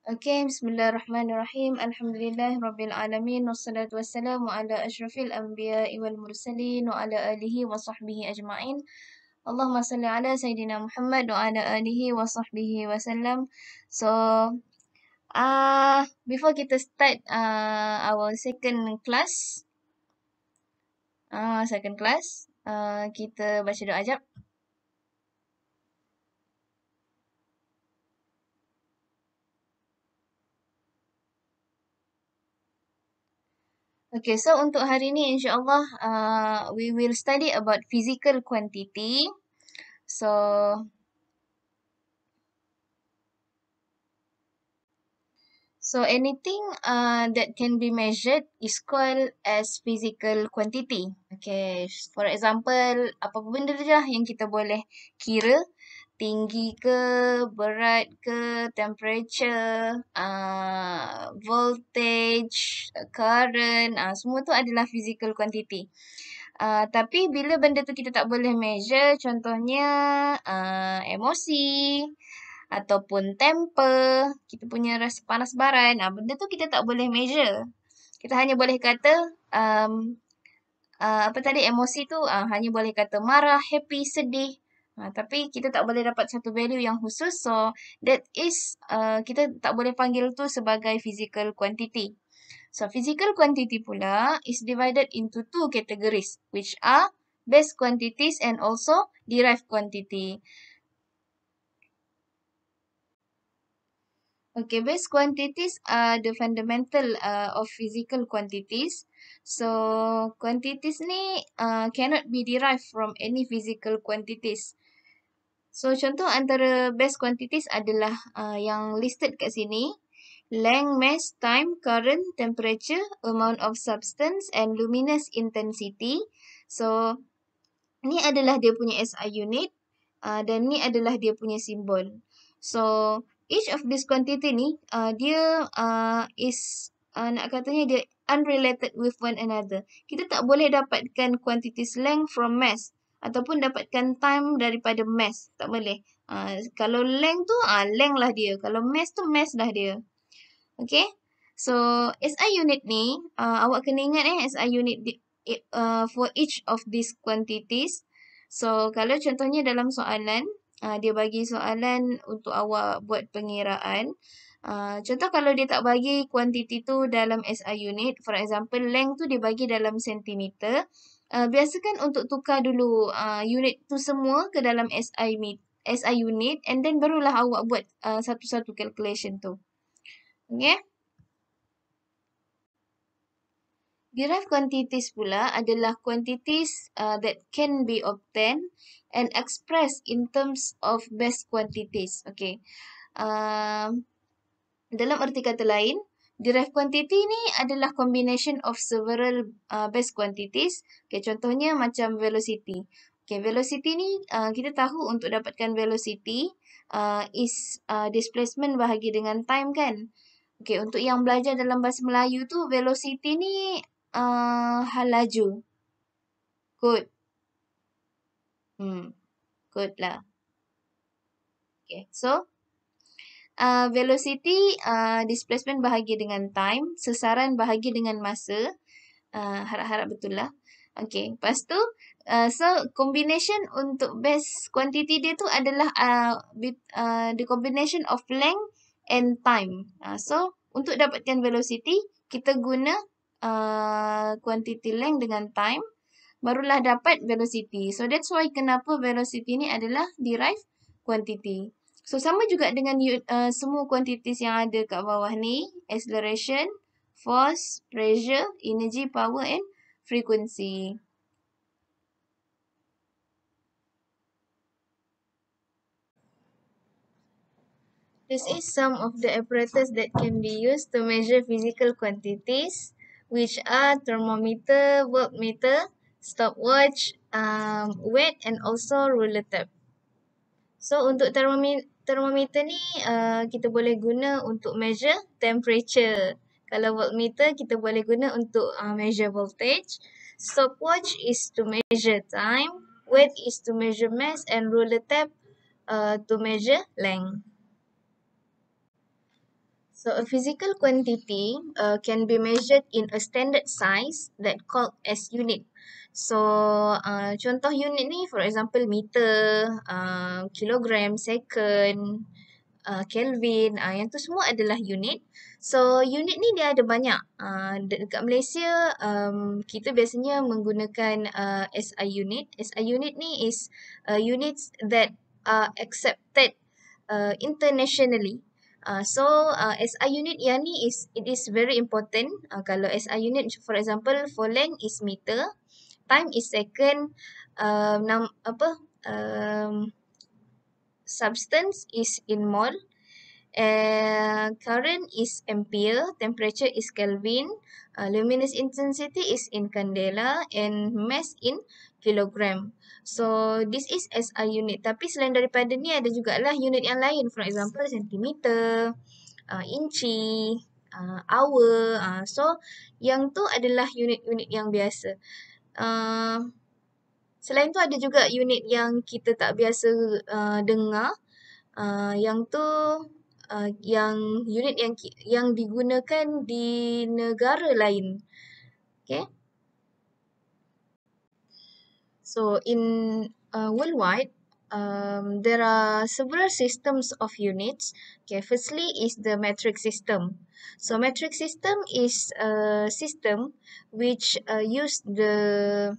Okay, bismillahirrahmanirrahim. Alhamdulillahirabbil alamin wassalatu wassalamu ala asyrafil anbiya'i wal mursalin wa ala alihi wa sahbihi ajma'in. Allahumma salli ala sayyidina Muhammad wa ala alihi wa sahbihi wasallam. So, before kita start our second class, kita baca doa jap. Okay, so untuk hari ni insyaAllah we will study about physical quantity. So anything that can be measured is called as physical quantity. Okay, for example, apa-apa benda je lah yang kita boleh kira, tinggi ke, berat ke, temperature, voltage, current, semua tu adalah physical quantity. Tapi bila benda tu kita tak boleh measure, contohnya emosi, ataupun temper, kita punya rasa panas baran, benda tu kita tak boleh measure. Kita hanya boleh kata, emosi tu hanya boleh kata marah, happy, sedih. Tapi kita tak boleh dapat satu value yang khusus, so that is, kita tak boleh panggil tu sebagai physical quantity. So physical quantity pula is divided into two categories, which are base quantities and also derived quantity. Okay, base quantities are the fundamental of physical quantities. So, quantities ni cannot be derived from any physical quantities. So, contoh antara base quantities adalah yang listed kat sini. Length, mass, time, current, temperature, amount of substance, and luminous intensity. So, ni adalah dia punya SI unit dan ni adalah dia punya simbol. So, each of this quantity ni, dia nak katanya dia unrelated with one another. Kita tak boleh dapatkan quantities length from mass ataupun dapatkan time daripada mass. Tak boleh. Kalau length tu, length lah dia. Kalau mass tu, mass lah dia. Okay? So, SI unit ni, awak kena ingat SI unit for each of these quantities. So, kalau contohnya dalam soalan, dia bagi soalan untuk awak buat pengiraan. Contoh kalau dia tak bagi kuantiti tu dalam SI unit, for example, length tu dia bagi dalam sentimeter. Biasakan untuk tukar dulu unit tu semua ke dalam SI unit and then barulah awak buat satu-satu calculation tu. Okay? Derived quantities pula adalah quantities that can be obtained and expressed in terms of base quantities. Okay. Dalam arti kata lain, derived quantity ni adalah combination of several base quantities. Okay, contohnya macam velocity. Okay, velocity ni kita tahu untuk dapatkan velocity is displacement bahagi dengan time kan. Okay, untuk yang belajar dalam bahasa Melayu tu, velocity ni hal laju. Kot. Kot lah. Okay, so velocity displacement bahagi dengan time, sesaran bahagi dengan masa. Harap-harap betul lah. Okay, lepas tu, so combination untuk base quantity dia tu adalah the combination of length and time. So, untuk dapatkan velocity, kita guna quantity length dengan time, barulah dapat velocity. So, that's why kenapa velocity ni adalah derived quantity. So, sama juga dengan semua quantities yang ada kat bawah ni, acceleration, force, pressure, energy, power and frequency. This is some of the apparatus that can be used to measure physical quantities, which are thermometer, voltmeter, stopwatch, weight and also ruler tape. So untuk thermometer ni kita boleh guna untuk measure temperature. Kalau voltmeter kita boleh guna untuk measure voltage. Stopwatch is to measure time. Weight is to measure mass and ruler tape to measure length. So a physical quantity can be measured in a standard size that called as unit. So contoh unit ni, for example, meter, kilogram, second, Kelvin, yang tu semua adalah unit. So unit ni dia ada banyak. Dekat Malaysia kita biasanya menggunakan SI unit. SI unit ni is units that are accepted internationally. SI unit yang ni it is very important. Kalau SI unit, for example, for length is meter, time is second, substance is in mole, current is ampere, temperature is Kelvin, luminous intensity is in candela, and mass in kilogram. So this is SI unit. Tapi selain daripada ni ada jugalah unit yang lain. For example, sentimeter, inci, hour. So yang tu adalah unit-unit yang biasa. Selain tu ada juga unit yang kita tak biasa dengar. Yang tu yang unit yang digunakan di negara lain. Okay. So in worldwide, there are several systems of units. Okay, firstly is the metric system. So metric system is a system which use the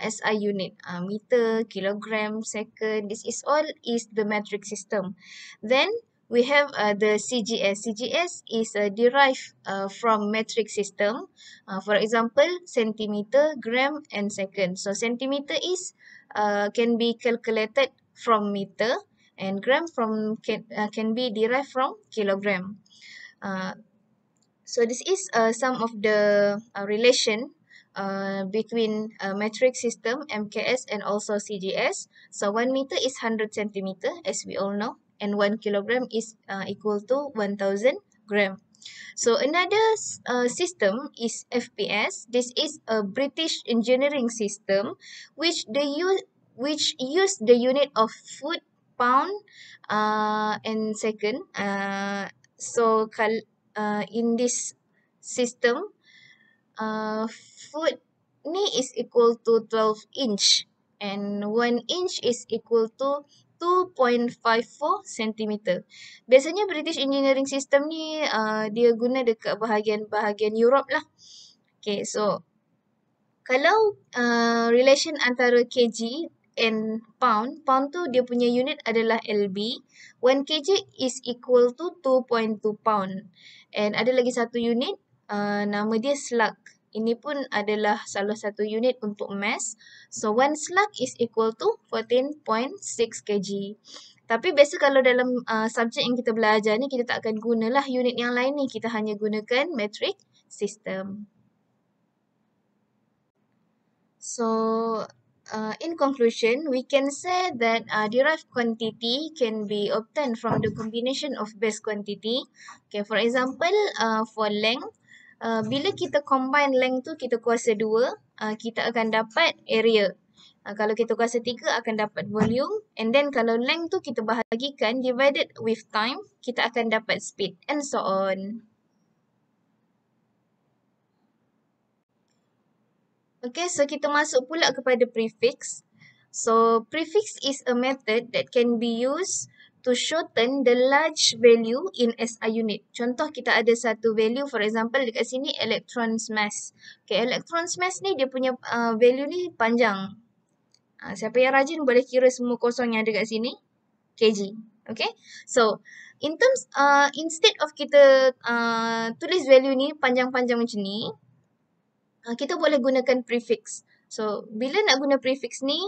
SI unit, meter, kilogram, second. This is all is the metric system. Then we have the CGS. CGS is derived from metric system. For example, centimeter, gram, and second. So centimeter is can be calculated from meter, and gram can be derived from kilogram. So this is some of the relation between metric system, MKS, and also CGS. So 1 meter is 100 centimeter, as we all know, and 1 kilogram is equal to 1000 gram. So another system is FPS. This is a British engineering system which use the unit of foot, pound, and second. So in this system, foot ni is equal to 12 inch, and 1 inch is equal to 2.54 cm. Biasanya British Engineering System ni dia guna dekat bahagian Europe lah. Okay, so kalau relation antara kg and pound tu dia punya unit adalah LB. 1 kg is equal to 2.2 pound. And ada lagi satu unit, nama dia slug. Ini pun adalah salah satu unit untuk mass. So 1 slug is equal to 14.6 kg. Tapi biasa kalau dalam subjek yang kita belajar ni, kita tak akan gunalah unit yang lain ni. Kita hanya gunakan metric system. So, in conclusion, we can say that derived quantity can be obtained from the combination of base quantity. Okay, for example, for length, bila kita combine length tu, kita kuasa 2, kita akan dapat area. Kalau kita kuasa 3, akan dapat volume. And then kalau length tu kita bahagikan, divided with time, kita akan dapat speed, and so on. Okay, so kita masuk pula kepada prefix. So, prefix is a method that can be used to shorten the large value in SI unit. Contoh, kita ada satu value, for example, dekat sini electrons mass. Okay, electrons mass ni dia punya value ni panjang. Siapa yang rajin boleh kira semua kosong yang ada kat sini. kg. Okay, so in terms, instead of kita tulis value ni panjang-panjang macam ni, kita boleh gunakan prefix. So, bila nak guna prefix ni,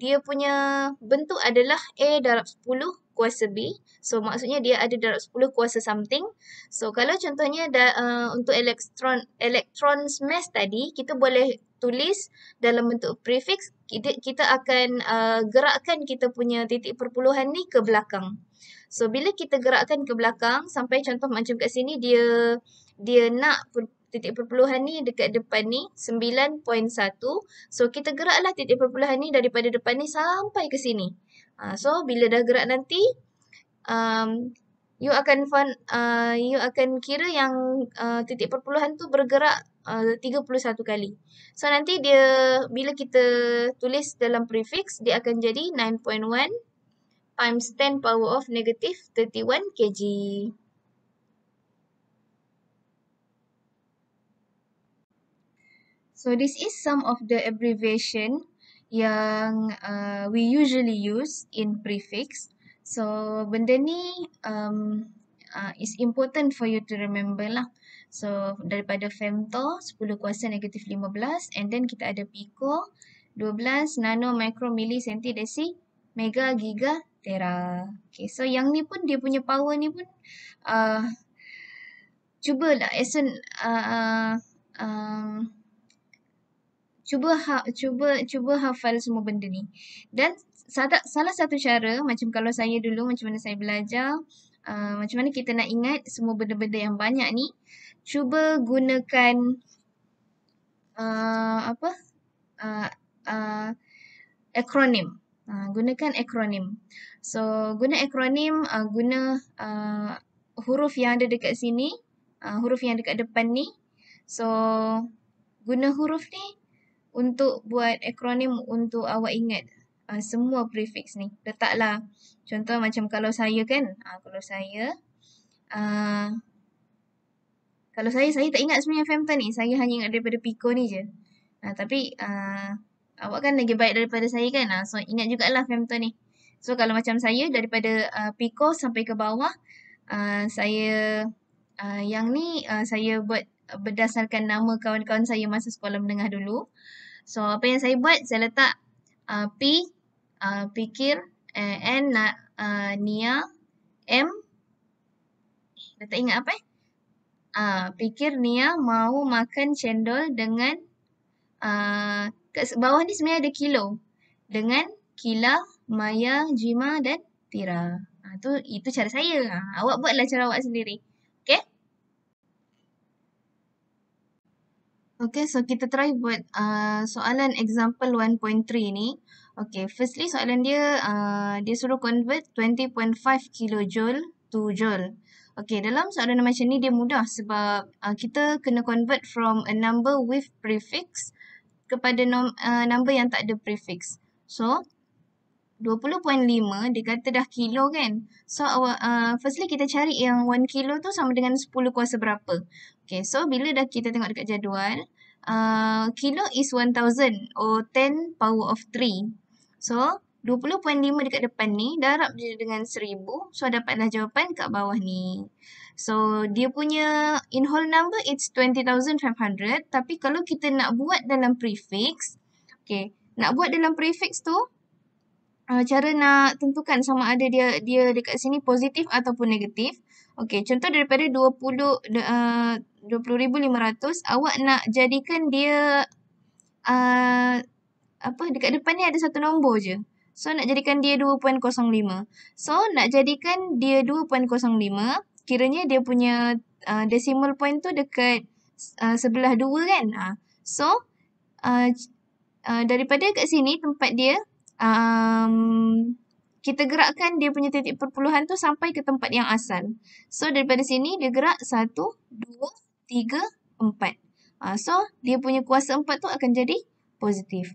dia punya bentuk adalah A darab 10 kuasa B. So, maksudnya dia ada darab 10 kuasa something. So, kalau contohnya untuk electrons mass tadi, kita boleh tulis dalam bentuk prefix. Kita akan gerakkan kita punya titik perpuluhan ni ke belakang. So, bila kita gerakkan ke belakang, sampai contoh macam kat sini, dia nak titik perpuluhan ni dekat depan ni 9.1. So kita geraklah titik perpuluhan ni daripada depan ni sampai ke sini. So bila dah gerak nanti you akan kira yang titik perpuluhan tu bergerak 31 kali. So nanti dia bila kita tulis dalam prefix dia akan jadi 9.1 times 10 power of negative 31 kg. So this is some of the abbreviation yang we usually use in prefix. So benda ni is important for you to remember lah. So daripada femto 10 kuasa negatif 15 and then kita ada pico 12 nano micro milli centi desi mega giga tera. Okay, so yang ni pun dia punya power ni pun cubalah cuba hafal semua benda ni. Dan salah satu cara macam kalau saya dulu macam mana saya belajar, macam mana kita nak ingat semua benda-benda yang banyak ni, cuba gunakan akronim. Gunakan akronim. So guna akronim, guna huruf yang ada dekat sini, huruf yang dekat depan ni. So guna huruf ni untuk buat akronim untuk awak ingat semua prefix ni. Letaklah contoh macam kalau saya kan, kalau saya tak ingat sebenarnya femto ni, saya hanya ingat daripada pico ni je. Tapi awak kan lagi baik daripada saya kan, so ingat jugalah femto ni. So kalau macam saya daripada pico sampai ke bawah, saya yang ni saya buat berdasarkan nama kawan-kawan saya masa sekolah menengah dulu. So apa yang saya buat, saya letak P, pikir, N, Nia, M, dah tak ingat apa pikir Nia mau makan cendol dengan kat bawah ni sebenarnya ada kilo. Dengan Kila, Maya, Jima dan Tira. Itu cara saya. Awak buatlah cara awak sendiri. Okay? Okay, so kita try buat soalan example 1.3 ni. Okay, firstly soalan dia, dia suruh convert 20.5 kilojoule to joule. Okay, dalam soalan macam ni dia mudah sebab kita kena convert from a number with prefix kepada number yang tak ada prefix. So, 20.5 dia kata dah kilo kan. So, firstly kita cari yang 1 kilo tu sama dengan 10 kuasa berapa. Okay, so bila dah kita tengok dekat jadual, kilo is 1000 or 10 power of 3. So, 20.5 dekat depan ni, darab dia dengan 1000. So, dapatlah jawapan kat bawah ni. So, dia punya in whole number it's 20,500. Tapi kalau kita nak buat dalam prefix, okay, nak buat dalam prefix tu, cara nak tentukan sama ada dia dekat sini positif ataupun negatif. Okay, contoh daripada 20,500, awak nak jadikan dia dekat depan ni ada satu nombor je. So, nak jadikan dia 2.05. So, nak jadikan dia 2.05, kiranya dia punya decimal point tu dekat sebelah 2 kan. So, daripada kat sini tempat dia, kita gerakkan dia punya titik perpuluhan tu sampai ke tempat yang asal. So, daripada sini dia gerak 1, 2, 3, 4. So, dia punya kuasa 4 tu akan jadi positif.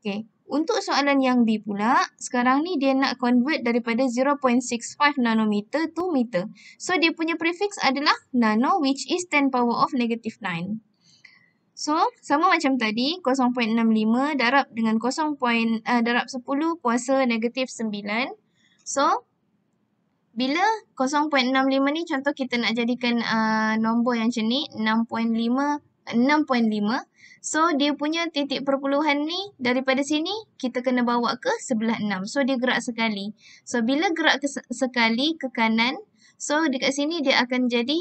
Okay. Untuk soalan yang B pula, sekarang ni dia nak convert daripada 0.65 nanometer to meter. So, dia punya prefix adalah nano which is 10 power of negative 9. So, sama macam tadi, 0.65 darab dengan darab 10 kuasa negatif 9. So, bila 0.65 ni contoh kita nak jadikan nombor yang macam ni, 6.5. So, dia punya titik perpuluhan ni daripada sini kita kena bawa ke sebelah 6. So, dia gerak sekali. So, bila gerak sekali ke kanan, so dekat sini dia akan jadi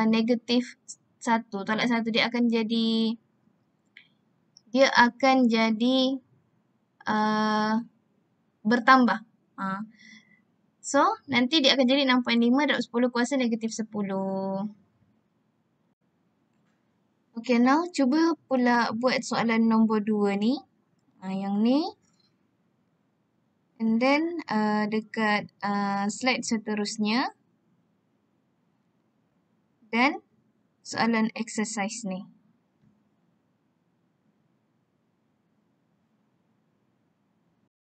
negatif 1. Tolak 1 dia akan jadi bertambah. So, nanti dia akan jadi 6.5 darab 10 kuasa negatif 10. Okay, now cuba pula buat soalan nombor 2 ni. Yang ni. And then dekat slide seterusnya. Dan soalan exercise ni.